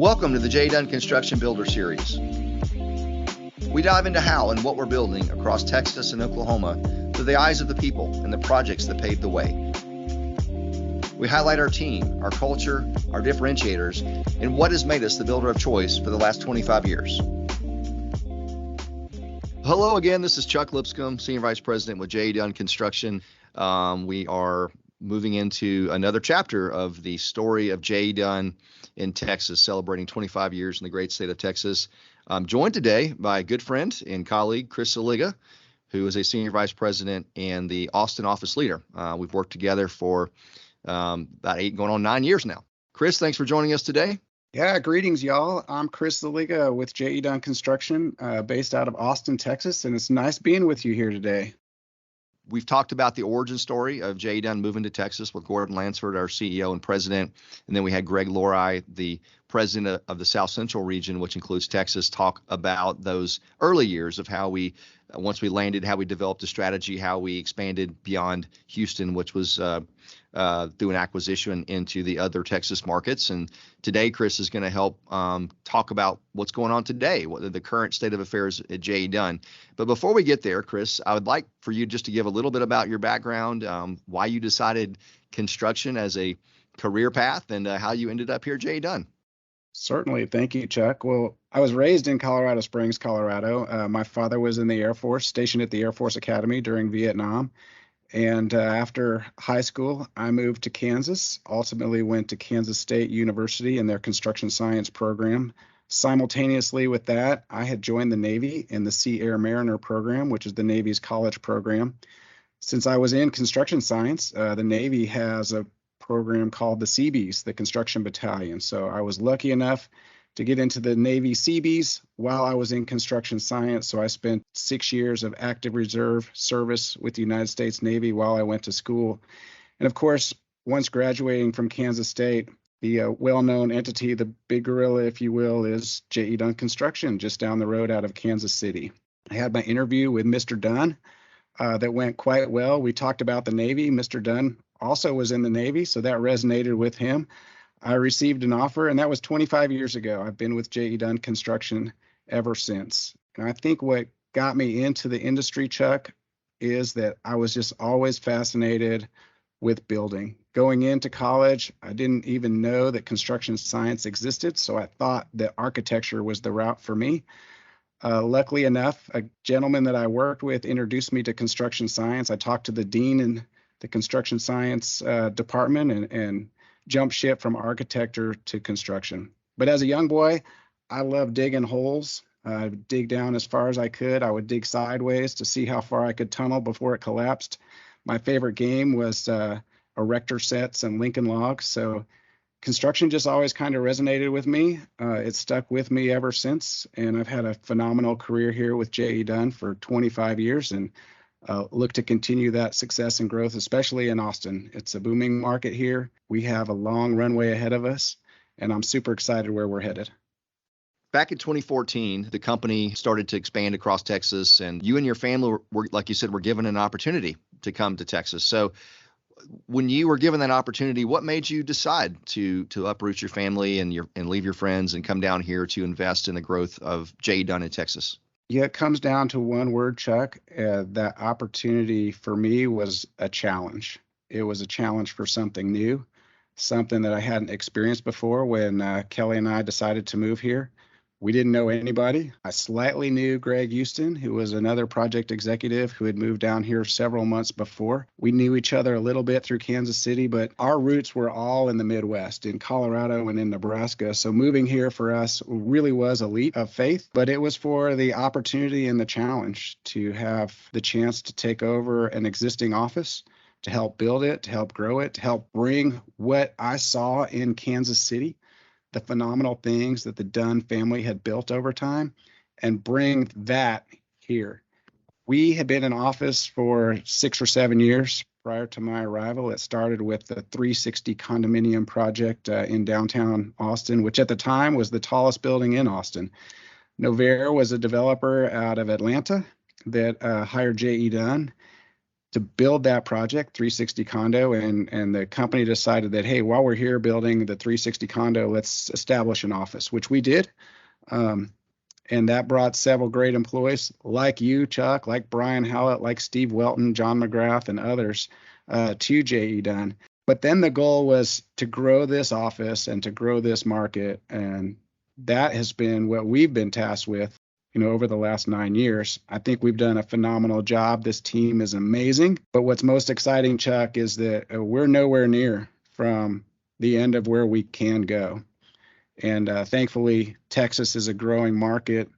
Welcome to the J. Dunn Construction Builder Series. We dive into how and what we're building across Texas and Oklahoma through the eyes of the people and the projects that paved the way. We highlight our team, our culture, our differentiators, and what has made us the builder of choice for the last 25 years. Hello again, this is Chuck Lipscomb, Senior Vice President with J. Dunn Construction. We are moving into another chapter of the story of J. Dunn in Texas, celebrating 25 years in the great state of Texas. I'm joined today by a good friend and colleague, Chris Szeliga, who is a Senior Vice President and the Austin office leader. We've worked together for about 8 going on 9 years now. Chris, thanks for joining us today. Yeah, greetings, y'all. I'm Chris Szeliga with J. Dunn Construction, based out of Austin, Texas, and it's nice being with you here today. We've talked about the origin story of J. Dunn moving to Texas with Gordon Lansford, our CEO and president. And then we had Greg Lori, the president of the South Central region, which includes Texas, talk about those early years of how we, once we landed, how we developed a strategy, how we expanded beyond Houston, which was through an acquisition into the other Texas markets. And today, Chris is going to help talk about what's going on today, what the current state of affairs at J. Dunn. But before we get there, Chris, I would like for you just to give a little bit about your background, why you decided construction as a career path, and how you ended up here at J. Dunn. Certainly. Thank you, Chuck. Well, I was raised in Colorado Springs, Colorado. My father was in the Air Force, stationed at the Air Force Academy during Vietnam. And after high school, I moved to Kansas, ultimately went to Kansas State University in their construction science program. Simultaneously with that, I had joined the Navy in the Sea Air Mariner program, which is the Navy's college program. Since I was in construction science, the Navy has a program called the Seabees, the Construction Battalion. So I was lucky enough to get into the Navy Seabees while I was in construction science. So I spent 6 years of active reserve service with the United States Navy while I went to school. And of course, once graduating from Kansas State, the well-known entity, the big gorilla, if you will, is J. Dunn Construction, just down the road out of Kansas City. I had my interview with Mr. Dunn that went quite well. We talked about the Navy. Mr. Dunn also was in the Navy, so that resonated with him. I received an offer, and that was 25 years ago. I've been with J. Dunn Construction ever since. And I think what got me into the industry, Chuck, is that I was just always fascinated with building. Going into college, I didn't even know that construction science existed, so I thought that architecture was the route for me. Luckily enough, a gentleman that I worked with introduced me to construction science. I talked to the dean in the construction science department and jumped ship from architecture to construction. But as a young boy, I loved digging holes. I would dig down as far as I could. I would dig sideways to see how far I could tunnel before it collapsed. My favorite game was erector sets and Lincoln logs. So construction just always kind of resonated with me. It's stuck with me ever since. And I've had a phenomenal career here with J. Dunn for 25 years and look to continue that success and growth, especially in Austin. It's a booming market here. We have a long runway ahead of us, and I'm super excited where we're headed. Back in 2014, the company started to expand across Texas, and you and your family were, like you said, were given an opportunity to come to Texas. So when you were given that opportunity, what made you decide to uproot your family and leave your friends and come down here to invest in the growth of J. Dunn in Texas? Yeah, it comes down to one word, Chuck. That opportunity for me was a challenge. It was a challenge for something new, something that I hadn't experienced before when Kelly and I decided to move here. We didn't know anybody. I slightly knew Greg Houston, who was another project executive who had moved down here several months before. We knew each other a little bit through Kansas City, but our roots were all in the Midwest, in Colorado and in Nebraska. So moving here for us really was a leap of faith, but it was for the opportunity and the challenge to have the chance to take over an existing office, to help build it, to help grow it, to help bring what I saw in Kansas City, the phenomenal things that the Dunn family had built over time, and bring that here. We had been in office for 6 or 7 years prior to my arrival. It started with the 360 condominium project in downtown Austin, which at the time was the tallest building in Austin. Novair was a developer out of Atlanta that hired J.E. Dunn to build that project, 360 condo, and the company decided that, hey, while we're here building the 360 condo, let's establish an office, which we did. And that brought several great employees like you, Chuck, like Brian Howlett, like Steve Welton, John McGrath, and others to J.E. Dunn. But then the goal was to grow this office and to grow this market. And that has been what we've been tasked with, over the last 9 years. I think we've done a phenomenal job. This team is amazing. But what's most exciting, Chuck, is that we're nowhere near from the end of where we can go. And thankfully, Texas is a growing market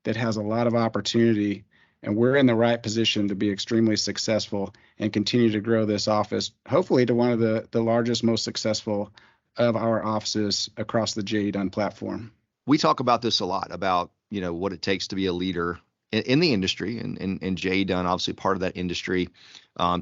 that has a lot of opportunity, and we're in the right position to be extremely successful and continue to grow this office, hopefully to one of the largest, most successful of our offices across the J.E. Dunn platform. We talk about this a lot, about what it takes to be a leader in the industry, and J.E. Dunn, obviously part of that industry,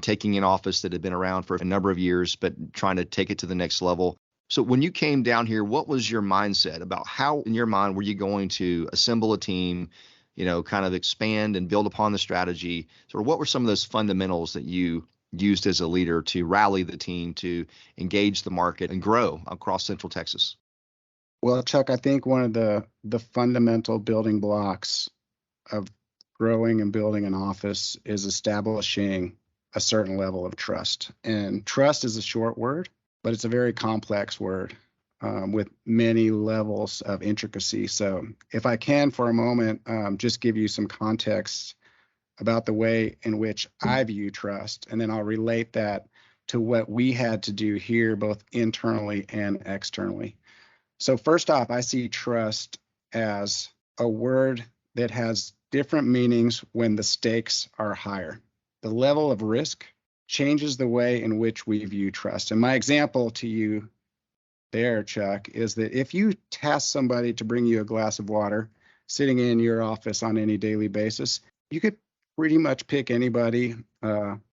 taking an office that had been around for a number of years, but trying to take it to the next level. So when you came down here, what was your mindset about how, in your mind, were you going to assemble a team, kind of expand and build upon the strategy? So what were some of those fundamentals that you used as a leader to rally the team, to engage the market and grow across Central Texas? Well, Chuck, I think one of the fundamental building blocks of growing and building an office is establishing a certain level of trust. And trust is a short word, but it's a very complex word with many levels of intricacy. So if I can for a moment, just give you some context about the way in which I view trust, and then I'll relate that to what we had to do here, both internally and externally. So first off, I see trust as a word that has different meanings when the stakes are higher. The level of risk changes the way in which we view trust. And my example to you there, Chuck, is that if you task somebody to bring you a glass of water sitting in your office on any daily basis, you could pretty much pick anybody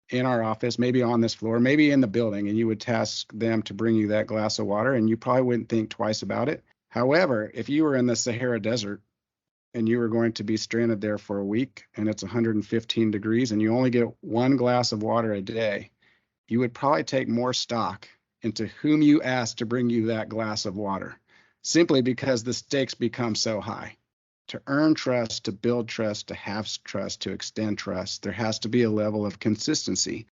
in our office, maybe on this floor, maybe in the building, and you would task them to bring you that glass of water, and you probably wouldn't think twice about it. However, if you were in the Sahara Desert and you were going to be stranded there for a week and it's 115 degrees and you only get one glass of water a day, you would probably take more stock into whom you asked to bring you that glass of water, simply because the stakes become so high. To earn trust, to build trust, to have trust, to extend trust, there has to be a level of consistency.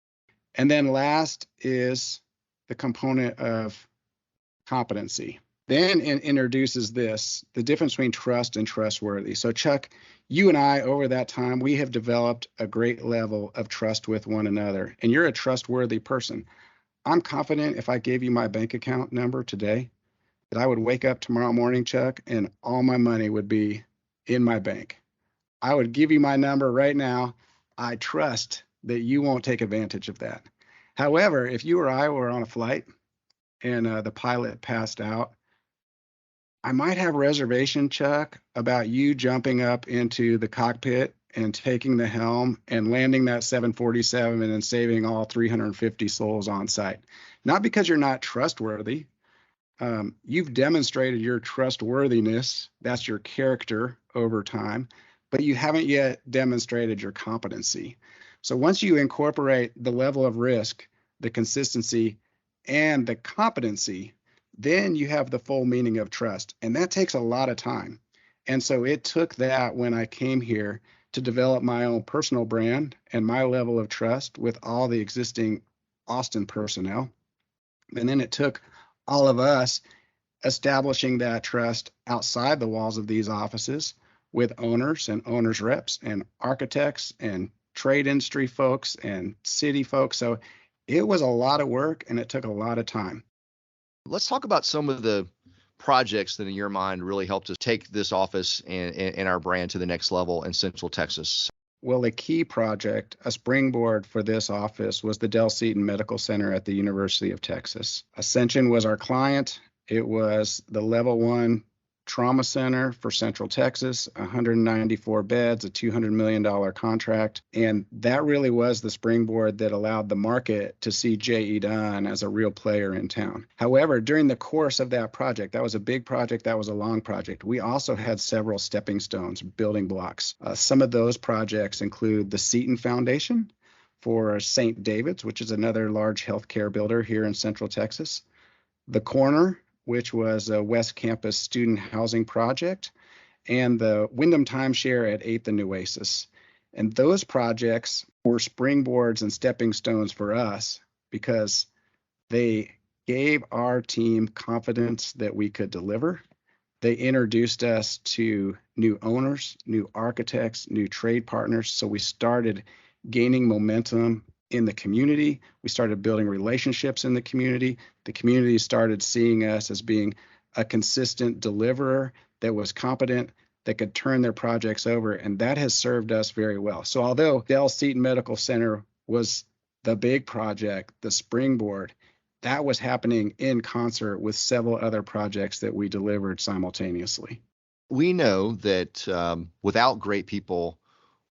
And then last is the component of competency. Then it introduces the difference between trust and trustworthy. So Chuck, you and I, over that time, we have developed a great level of trust with one another, and you're a trustworthy person. I'm confident if I gave you my bank account number today, that I would wake up tomorrow morning, Chuck, and all my money would be in my bank. I would give you my number right now. I trust that you won't take advantage of that. However, if you or I were on a flight and the pilot passed out, I might have reservation, Chuck, about you jumping up into the cockpit and taking the helm and landing that 747 and then saving all 350 souls on site. Not because you're not trustworthy. You've demonstrated your trustworthiness. That's your character over time, but you haven't yet demonstrated your competency. So once you incorporate the level of risk, the consistency, and the competency, then you have the full meaning of trust. And that takes a lot of time. And so it took that when I came here to develop my own personal brand and my level of trust with all the existing Austin personnel. And then it took all of us establishing that trust outside the walls of these offices with owners and owners reps and architects and trade industry folks and city folks. So it was a lot of work and it took a lot of time. Let's talk about some of the projects that in your mind really helped us take this office and our brand to the next level in Central Texas. Well, a key project, a springboard for this office, was the Del Seaton Medical Center at the University of Texas. Ascension was our client. It was the level 1 trauma center for Central Texas, 194 beds, a $200 million contract. And that really was the springboard that allowed the market to see J.E. Dunn as a real player in town. However, during the course of that project, that was a big project, that was a long project, we also had several stepping stones, building blocks. Some of those projects include the Seaton Foundation, for St. David's, which is another large healthcare builder here in Central Texas. The Corner, which was a West Campus student housing project, and the Wyndham Timeshare at 8th and Nueces. And those projects were springboards and stepping stones for us because they gave our team confidence that we could deliver. They introduced us to new owners, new architects, new trade partners. So we started gaining momentum in the community. We started building relationships in the community. The community started seeing us as being a consistent deliverer that was competent, that could turn their projects over, and that has served us very well. So although Dell Seton Medical Center was the big project, the springboard, that was happening in concert with several other projects that we delivered simultaneously. We know that without great people,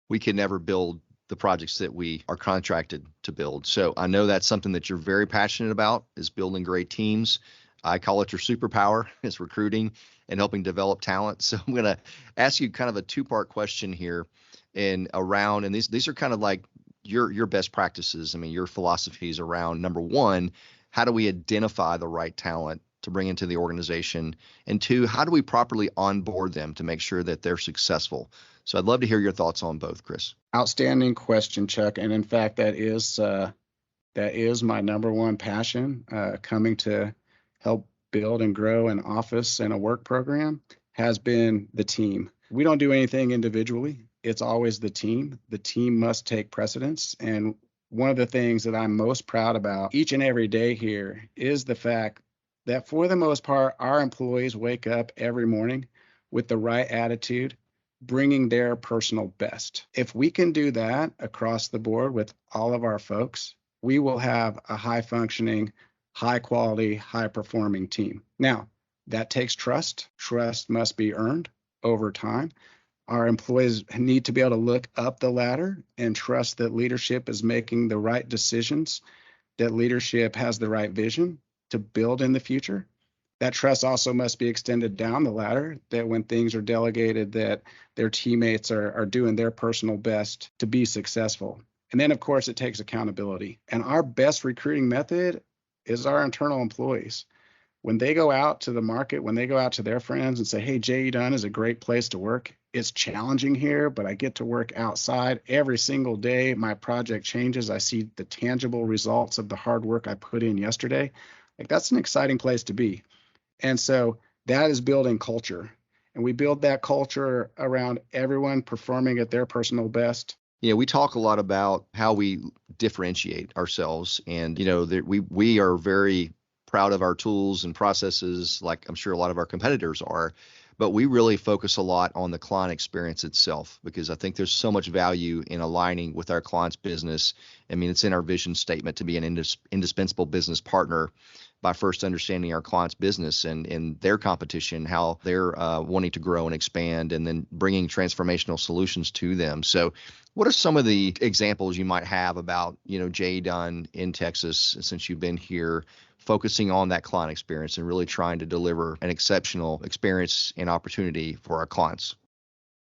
we can never build the projects that we are contracted to build. So I know that's something that you're very passionate about, is building great teams. I call it your superpower, is recruiting and helping develop talent. So I'm going to ask you kind of a two-part question here and these are kind of like your best practices. I mean, your philosophies around, number one, how do we identify the right talent to bring into the organization? And two, how do we properly onboard them to make sure that they're successful? So I'd love to hear your thoughts on both, Chris. Outstanding question, Chuck. And in fact, that is my number one passion, coming to help build and grow an office and a work program, has been the team. We don't do anything individually. It's always the team. The team must take precedence. And one of the things that I'm most proud about each and every day here is the fact that for the most part, our employees wake up every morning with the right attitude, bringing their personal best. If we can do that across the board with all of our folks, we will have a high functioning, high quality, high performing team. Now, that takes trust. Trust must be earned over time. Our employees need to be able to look up the ladder and trust that leadership is making the right decisions, that leadership has the right vision to build in the future. That trust also must be extended down the ladder, that when things are delegated, that their teammates are doing their personal best to be successful. And then, of course, it takes accountability. And our best recruiting method is our internal employees. When they go out to the market, when they go out to their friends and say, hey, J.E. Dunn is a great place to work. It's challenging here, but I get to work outside every single day. My project changes. I see the tangible results of the hard work I put in yesterday. Like, that's an exciting place to be. And so that is building culture. And we build that culture around everyone performing at their personal best. Yeah, we talk a lot about how we differentiate ourselves. And, we are very proud of our tools and processes, like I'm sure a lot of our competitors are. But we really focus a lot on the client experience itself, because I think there's so much value in aligning with our client's business. I mean, it's in our vision statement to be an indispensable business partner by first understanding our client's business and their competition, how they're wanting to grow and expand, and then bringing transformational solutions to them. So what are some of the examples you might have about, J.E. Dunn in Texas, since you've been here, focusing on that client experience and really trying to deliver an exceptional experience and opportunity for our clients?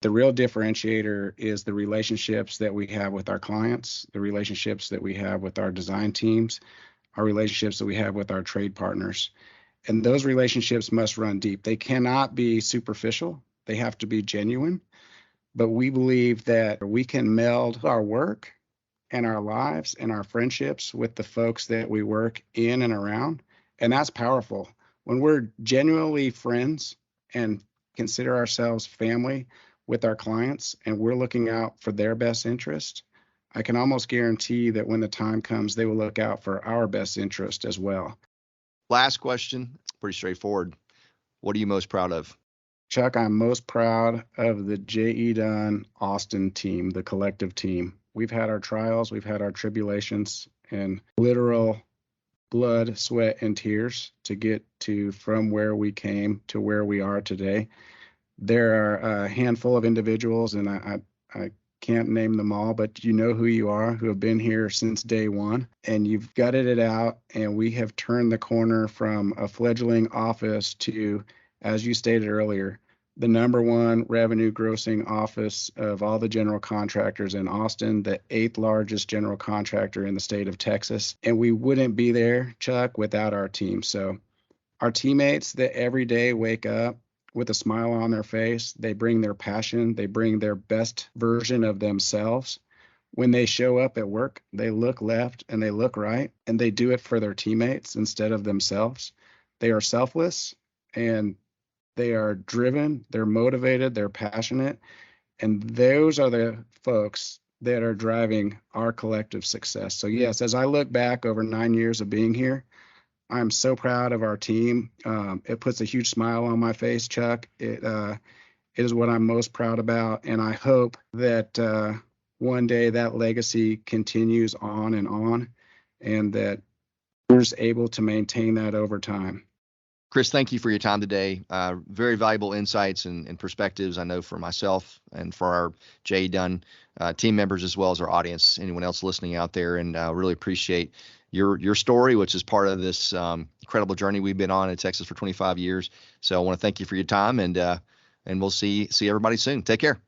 The real differentiator is the relationships that we have with our clients, the relationships that we have with our design teams, our relationships that we have with our trade partners. And those relationships must run deep. They cannot be superficial. They have to be genuine. But we believe that we can meld our work and our lives and our friendships with the folks that we work in and around. And that's powerful. When we're genuinely friends and consider ourselves family with our clients, and we're looking out for their best interest, I can almost guarantee that when the time comes, they will look out for our best interest as well. Last question, pretty straightforward. What are you most proud of? Chuck, I'm most proud of the J.E. Dunn Austin team, the collective team. We've had our trials, we've had our tribulations, and literal blood, sweat, and tears to get to from where we came to where we are today. There are a handful of individuals, and I can't name them all, but you know who you are, who have been here since day one, and you've gutted it out, and we have turned the corner from a fledgling office to, as you stated earlier, the number one revenue grossing office of all the general contractors in Austin, the 8th largest general contractor in the state of Texas. And we wouldn't be there, Chuck, without our team. So our teammates that every day wake up with a smile on their face, they bring their passion, they bring their best version of themselves. When they show up at work, they look left and they look right, and they do it for their teammates instead of themselves. They are selfless, and they are driven, they're motivated, they're passionate, and those are the folks that are driving our collective success. So yes, as I look back over 9 years of being here, I'm so proud of our team. It puts a huge smile on my face, Chuck. It is what I'm most proud about, and I hope that one day that legacy continues on, and that we're just able to maintain that over time. Chris, thank you for your time today. Very valuable insights and perspectives, I know, for myself and for our J.E. Dunn team members, as well as our audience, anyone else listening out there. And really appreciate your story, which is part of this incredible journey we've been on in Texas for 25 years. So I want to thank you for your time, and we'll see everybody soon. Take care.